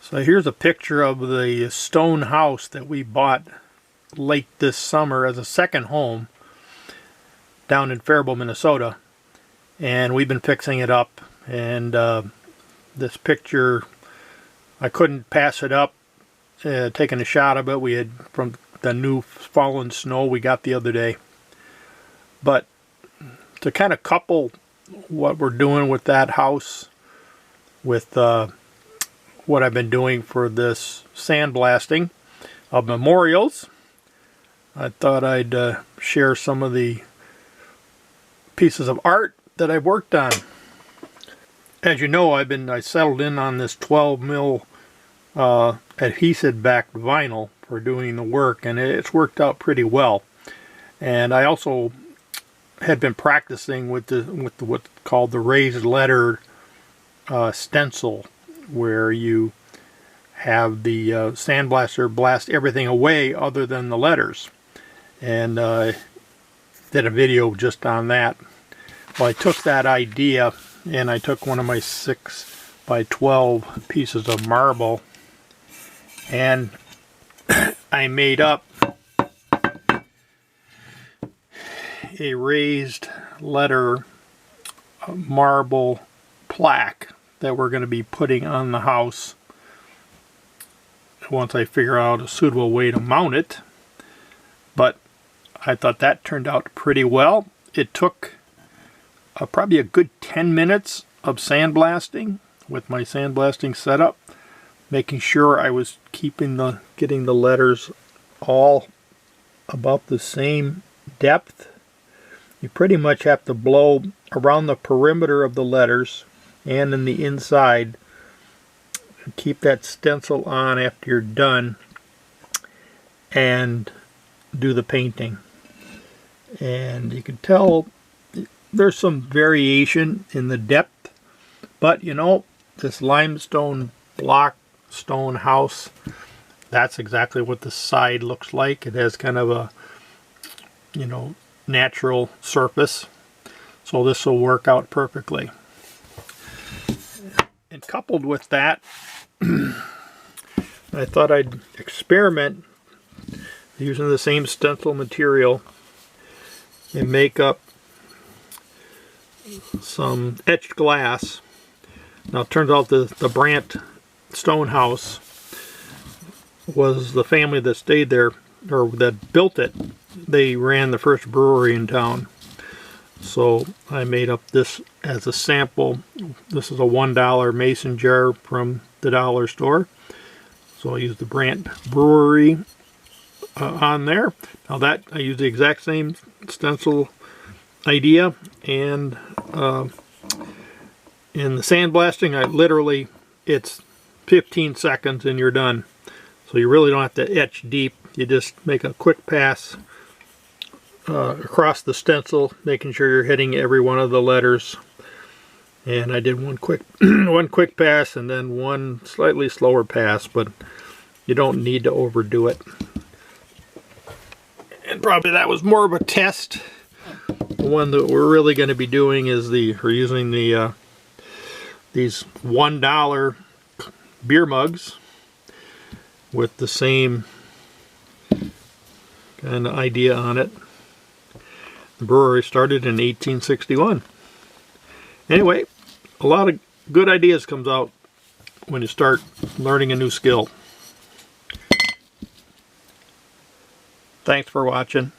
So here's a picture of the stone house that we bought late this summer as a second home down in Faribault, Minnesota. And we've been fixing it up. And this picture, I couldn't pass it up, taking a shot of it. We had from the new fallen snow we got the other day. But to kind of couple what we're doing with that house with what I've been doing for this sandblasting of memorials, I thought I'd share some of the pieces of art that I've worked on. As you know, I settled in on this 12 mil adhesive backed vinyl for doing the work, and it's worked out pretty well. And I also had been practicing with what's called the raised letter stencil, where you have the sandblaster blast everything away other than the letters. And did a video just on that. Well, I took that idea and I took one of my 6 by 12 pieces of marble and I made up a raised letter marble plaque that we're going to be putting on the house once I figure out a suitable way to mount it. But I thought that turned out pretty well. It took probably a good 10 minutes of sandblasting with my sandblasting setup, making sure I was getting the letters all about the same depth. You pretty much have to blow around the perimeter of the letters and in the inside. Keep that stencil on after you're done and do the painting. And you can tell there's some variation in the depth, but you know, this limestone block stone house, that's exactly what the side looks like. It has kind of a, you know, natural surface, so this will work out perfectly. And coupled with that, I thought I'd experiment using the same stencil material and make up some etched glass. Now it turns out the Brandt stone house was the family that stayed there, or that built it. They ran the first brewery in town. So I made up this as a sample. This is a $1 mason jar from the dollar store. So I used the Brandt brewery on there. Now that I used the exact same stencil idea, and in the sandblasting, I literally, it's 15 seconds and you're done. So you really don't have to etch deep. You just make a quick pass across the stencil, making sure you're hitting every one of the letters. And I did one quick one quick pass and then one slightly slower pass, but you don't need to overdo it. And probably that was more of a test. The one that we're really going to be doing is we're using the these $1 beer mugs with the same kind of idea on it. The brewery started in 1861. Anyway, a lot of good ideas comes out when you start learning a new skill. Thanks for watching.